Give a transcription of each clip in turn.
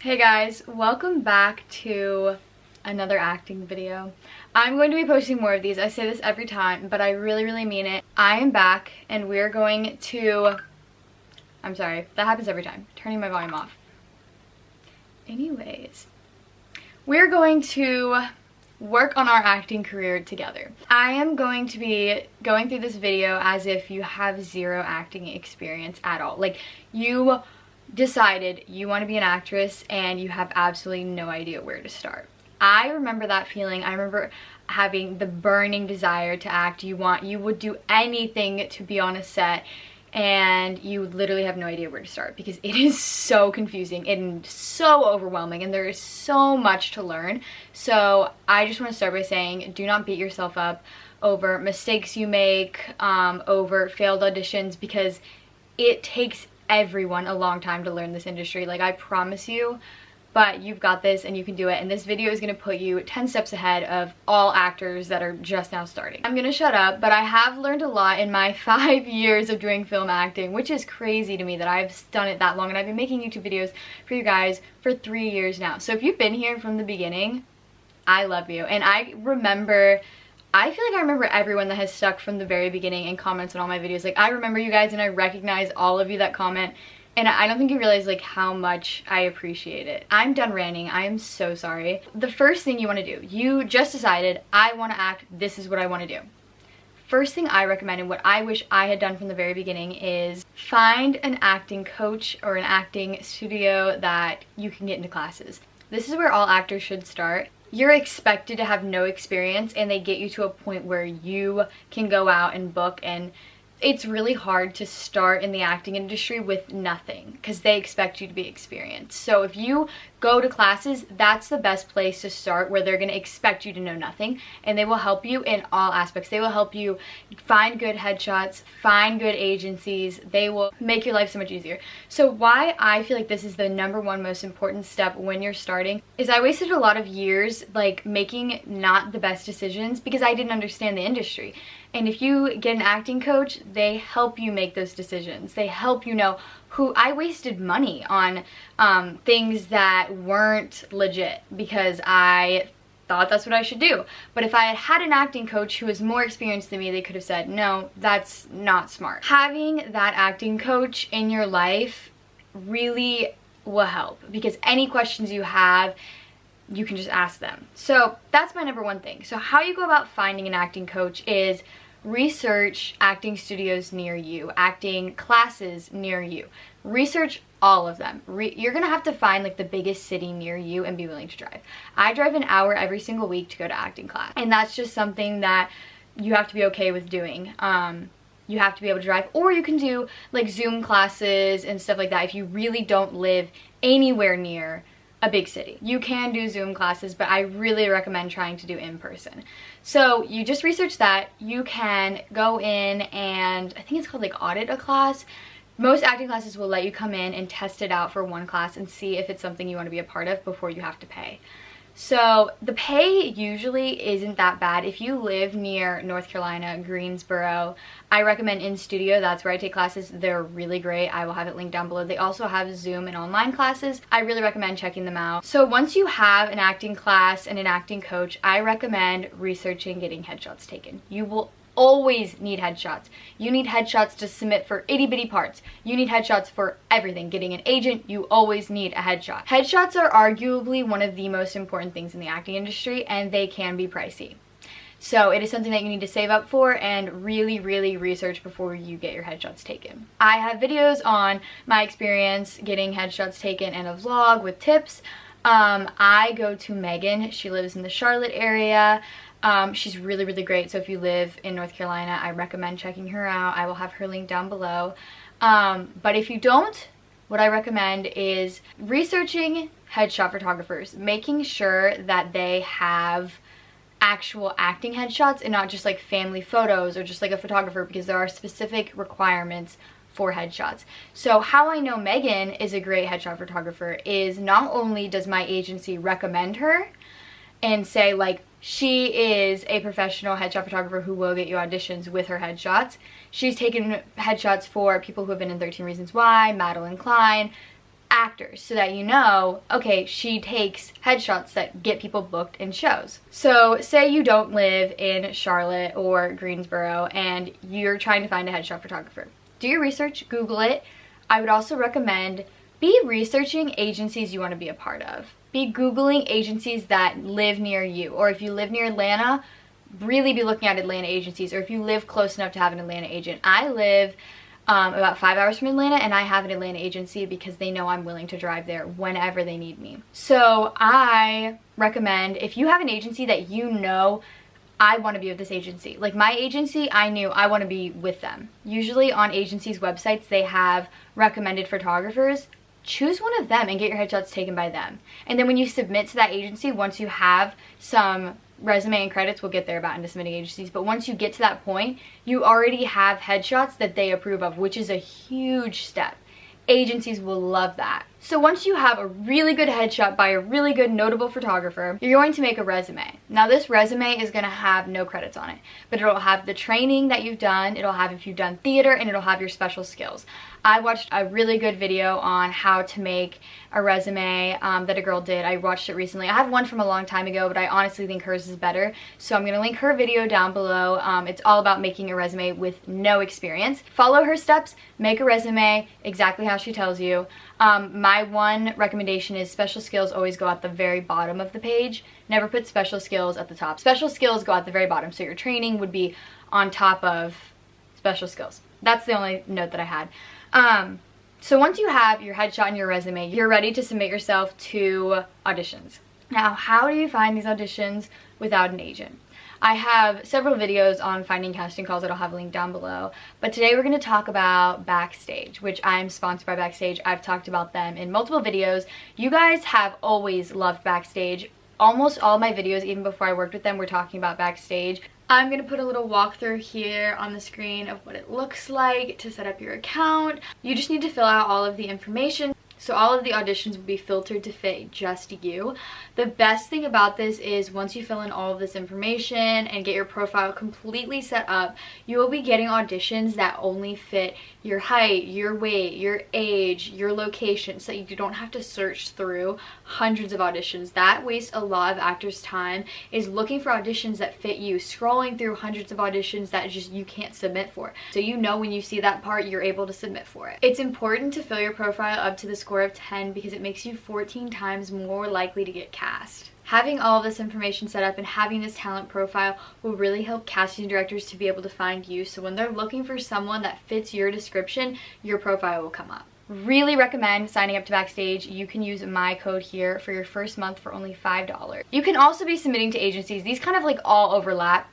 Hey guys, welcome back to another acting video. I'm going to be posting more of these. I say this every time, but I really mean it. I am back and we're going to... I'm sorry, that happens every time. Turning my volume off. Anyways, we're going to work on our acting career together. I am going to be going through this video as if you have zero acting experience at all. Like, you decided you want to be an actress and you have absolutely no idea where to start. I remember that feeling. I remember having the burning desire to act. You would do anything to be on a set, and you literally have no idea where to start because it is so confusing and so overwhelming, and there is so much to learn. So I just want to start by saying, do not beat yourself up over mistakes you make, over failed auditions, because it takes everyone a long time to learn this industry. Like, I promise you. But you've got this and you can do it, and this video is going to put you 10 steps ahead of all actors that are just now starting. I'm going to shut up, but I have learned a lot in my 5 years of doing film acting, which is crazy to me that I've done it that long, and I've been making YouTube videos for you guys for 3 years now. So if you've been here from the beginning, I love you. And I feel like I remember everyone that has stuck from the very beginning and comments on all my videos. Like, I remember you guys and I recognize all of you that comment. And I don't think you realize like how much I appreciate it. I'm done ranting. I am so sorry. The first thing you want to do, you just decided, I want to act, this is what I want to do. First thing I recommend, and what I wish I had done from the very beginning, is find an acting coach or an acting studio that you can get into classes. This is where all actors should start. You're expected to have no experience, and they get you to a point where you can go out and book, and it's really hard to start in the acting industry with nothing because they expect you to be experienced. So if you go to classes, that's the best place to start, where they're going to expect you to know nothing, and they will help you in all aspects. They will help you find good headshots, find good agencies. They will make your life so much easier. So why I feel like this is the #1 most important step when you're starting is I wasted a lot of years like making not the best decisions because I didn't understand the industry. And if you get an acting coach, they help you make those decisions. They help you know who... I wasted money on things that weren't legit because I thought that's what I should do. But if I had had an acting coach who was more experienced than me, they could have said, no, that's not smart. Having that acting coach in your life really will help, because any questions you have, you can just ask them. So that's my #1 thing. So how you go about finding an acting coach is research acting studios near you, acting classes near you. Research all of them. You're gonna have to find like the biggest city near you and be willing to drive. I drive an hour every single week to go to acting class, and that's just something that you have to be okay with doing. You have to be able to drive, or you can do like Zoom classes and stuff like that if you really don't live anywhere near a big city. You can do Zoom classes, but I really recommend trying to do in person. So you just research that. You can go in and I think it's called like audit a class. Most acting classes will let you come in and test it out for one class and see if it's something you want to be a part of before you have to pay. So the pay usually isn't that bad. If you live near North Carolina, Greensboro, I recommend In Studio. That's where I take classes. They're really great. I will have it linked down below. They also have Zoom and online classes. I really recommend checking them out. So once you have an acting class and an acting coach, I recommend researching getting headshots taken. You will always need headshots. You need headshots to submit for itty bitty parts. You need headshots for everything. Getting an agent, you always need a headshot. Headshots are arguably one of the most important things in the acting industry, and they can be pricey. So it is something that you need to save up for and really research before you get your headshots taken. I have videos on my experience getting headshots taken and a vlog with tips. I go to Megan. She lives in the Charlotte area. She's really great, so if you live in North Carolina, I recommend checking her out. I will have her link down below. But if you don't, what I recommend is researching headshot photographers, making sure that they have actual acting headshots and not just like family photos or just like a photographer, because there are specific requirements for headshots. So how I know Megan is a great headshot photographer is not only does my agency recommend her and say like she is a professional headshot photographer who will get you auditions with her headshots. She's taken headshots for people who have been in 13 Reasons Why, Madeline Klein, actors so that you know, okay, she takes headshots that get people booked in shows. So say you don't live in Charlotte or Greensboro and you're trying to find a headshot photographer. Do your research, Google it. I would also recommend be researching agencies you want to be a part of. Be Googling agencies that live near you, or if you live near Atlanta, really be looking at Atlanta agencies, or if you live close enough to have an Atlanta agent. I live about 5 hours from Atlanta, and I have an Atlanta agency because they know I'm willing to drive there whenever they need me. So I recommend, if you have an agency that you know, I want to be with this agency. Like my agency, I knew I want to be with them. Usually on agencies' websites, they have recommended photographers. Choose one of them and get your headshots taken by them. And then when you submit to that agency, once you have some resume and credits, we'll get there about into submitting agencies, but once you get to that point, you already have headshots that they approve of, which is a huge step. Agencies will love that. So once you have a really good headshot by a really good notable photographer, you're going to make a resume. Now this resume is going to have no credits on it, but it'll have the training that you've done, it'll have if you've done theater, and it'll have your special skills. I watched a really good video on how to make a resume that a girl did. I watched it recently. I have one from a long time ago, but I honestly think hers is better. So I'm going to link her video down below. It's all about making a resume with no experience. Follow her steps, make a resume exactly how she tells you. My one recommendation is special skills always go at the very bottom of the page. Never put special skills at the top. Special skills go at the very bottom, so your training would be on top of special skills. That's the only note that I had. So once you have your headshot and your resume, you're ready to submit yourself to auditions. Now, how do you find these auditions without an agent? I have several videos on finding casting calls that I'll have a link down below, but today we're going to talk about Backstage, which I'm sponsored by Backstage. I've talked about them in multiple videos. You guys have always loved Backstage. Almost all my videos, even before I worked with them, were talking about Backstage. I'm going to put a little walkthrough here on the screen of what it looks like to set up your account. You just need to fill out all of the information. So all of the auditions will be filtered to fit just you. The best thing about this is once you fill in all of this information and get your profile completely set up, you will be getting auditions that only fit your height, your weight, your age, your location, so that you don't have to search through hundreds of auditions. That wastes a lot of actors' time, is looking for auditions that fit you, scrolling through hundreds of auditions that just you can't submit for. So you know when you see that part, you're able to submit for it. It's important to fill your profile up to the score of 10 because it makes you 14 times more likely to get cast. Having all of this information set up and having this talent profile will really help casting directors to be able to find you, so when they're looking for someone that fits your description, your profile will come up. Really recommend signing up to Backstage. You can use my code here for your first month for only $5. You can also be submitting to agencies. These kind of like all overlap.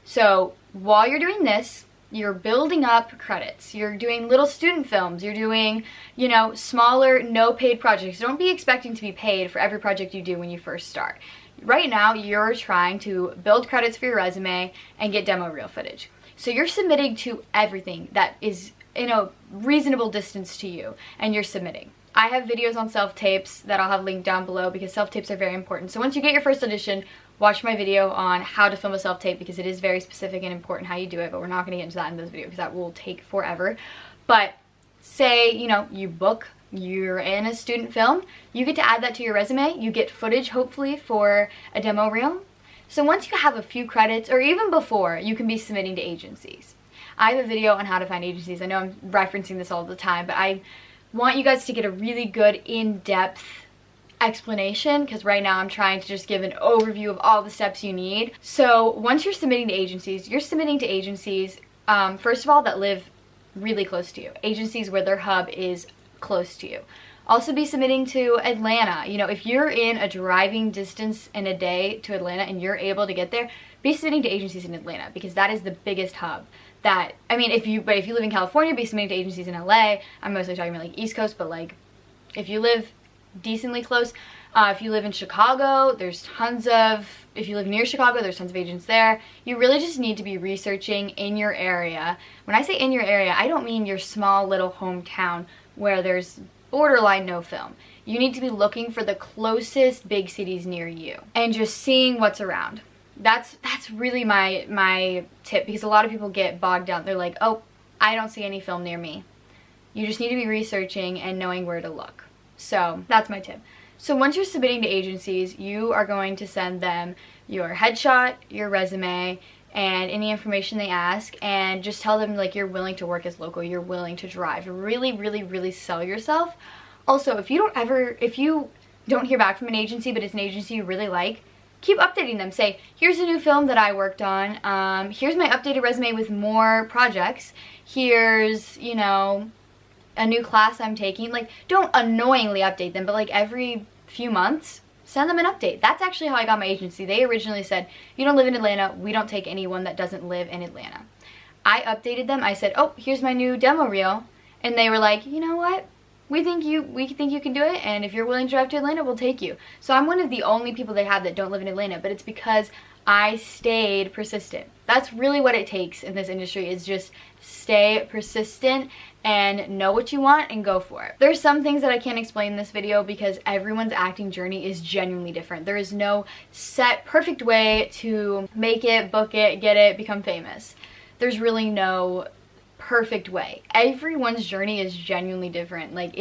So while you're doing this, you're building up credits. You're doing little student films. You're doing, you know, smaller, no paid projects. Don't be expecting to be paid for every project you do when you first start. Right now, you're trying to build credits for your resume and get demo reel footage. So you're submitting to everything that is in a reasonable distance to you, and you're submitting. I have videos on self-tapes that I'll have linked down below because self-tapes are very important. So once you get your first audition, watch my video on how to film a self-tape because it is very specific and important how you do it, but we're not going to get into that in this video because that will take forever. But say, you know, you book, you're in a student film, you get to add that to your resume, you get footage hopefully for a demo reel. So once you have a few credits, or even before, you can be submitting to agencies. I have a video on how to find agencies. I know I'm referencing this all the time, but I want you guys to get a really good in-depth explanation because right now I'm trying to just give an overview of all the steps you need. So once you're submitting to agencies, you're submitting to agencies, first of all, that live really close to you. Agencies where their hub is close to you. Also be submitting to Atlanta. You know, if you're in a driving distance in a day to Atlanta and you're able to get there, be submitting to agencies in Atlanta because that is the biggest hub. That, I mean, if you live in California, be submitting to agencies in LA. I'm mostly talking about like East Coast, but like if you live decently close, if you live in Chicago, there's tons of, if you live near Chicago, there's tons of agents there. You really just need to be researching in your area. When I say in your area, I don't mean your small little hometown where there's borderline no film. You need to be looking for the closest big cities near you and just seeing what's around. That's really my tip because a lot of people get bogged down. They're like, oh, I don't see any film near me. You just need to be researching and knowing where to look. So that's my tip. So once you're submitting to agencies, you are going to send them your headshot, your resume, and any information they ask, and just tell them like you're willing to work as local, you're willing to drive. Really, really, really sell yourself. Also, if you don't hear back from an agency, but it's an agency you really like, keep updating them. Say, here's a new film that I worked on. Here's my updated resume with more projects. Here's, you know, a new class I'm taking. Like, don't annoyingly update them, but like every few months, send them an update. That's actually how I got my agency. They originally said, you don't live in Atlanta, we don't take anyone that doesn't live in Atlanta. I updated them. I said, oh, here's my new demo reel. And they were like, you know what? We think you can do it, and if you're willing to drive to Atlanta, we'll take you. So I'm one of the only people they have that don't live in Atlanta, but it's because I stayed persistent. That's really what it takes in this industry, is just stay persistent and know what you want and go for it. There's some things that I can't explain in this video because everyone's acting journey is genuinely different. There is no set perfect way to make it, book it, get it, become famous. There's really no perfect way. Everyone's journey is genuinely different. Like,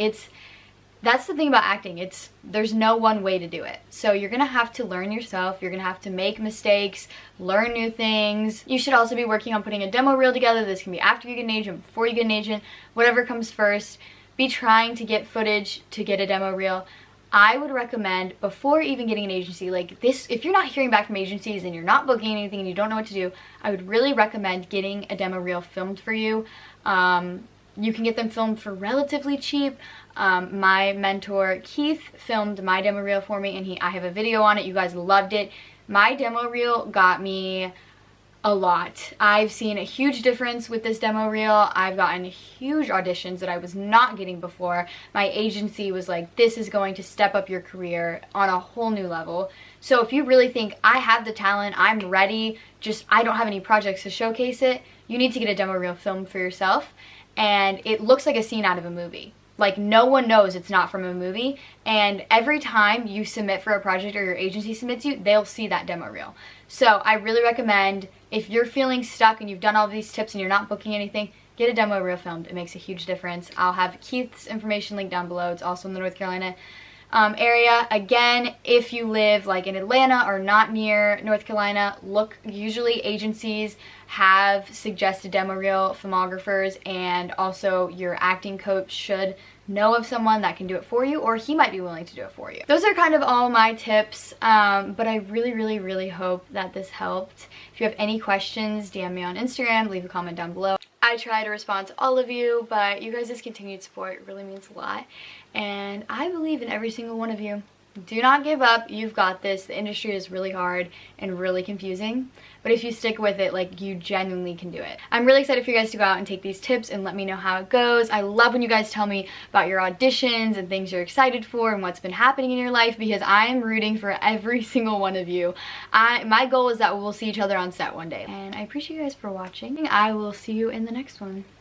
that's the thing about acting. There's no one way to do it. So you're gonna have to learn yourself. You're gonna have to make mistakes, learn new things. You should also be working on putting a demo reel together. This can be after you get an agent, before you get an agent, whatever comes first. Be trying to get footage to get a demo reel. I would recommend, before even getting an agency like this, if you're not hearing back from agencies and you're not booking anything and you don't know what to do, I would really recommend getting a demo reel filmed for you. You can get them filmed for relatively cheap. My mentor Keith filmed my demo reel for me, and I have a video on it. You guys loved it. My demo reel got me a lot. I've seen a huge difference with this demo reel. I've gotten huge auditions that I was not getting before. My agency was like, this is going to step up your career on a whole new level. So if you really think, I have the talent, I'm ready, just I don't have any projects to showcase it, you need to get a demo reel filmed for yourself. And it looks like a scene out of a movie. Like, no one knows it's not from a movie, and every time you submit for a project or your agency submits you, they'll see that demo reel. So I really recommend, if you're feeling stuck and you've done all these tips and you're not booking anything, get a demo reel filmed. It makes a huge difference. I'll have Keith's information linked down below. It's also in the North Carolina area. Again, if you live like in Atlanta or not near North Carolina, usually agencies have suggested demo reel filmographers, and also your acting coach should know of someone that can do it for you, or he might be willing to do it for you. Those are kind of all my tips, but I really, really, really hope that this helped. If you have any questions, DM me on Instagram, leave a comment down below. I try to respond to all of you, but you guys' continued support really means a lot, and I believe in every single one of you. Do not give up. You've got this. The industry is really hard and really confusing, but if you stick with it, like, you genuinely can do it. I'm really excited for you guys to go out and take these tips and let me know how it goes. I love when you guys tell me about your auditions and things you're excited for and what's been happening in your life, because I am rooting for every single one of you. My goal is that we'll see each other on set one day, and I appreciate you guys for watching. I will see you in the next one.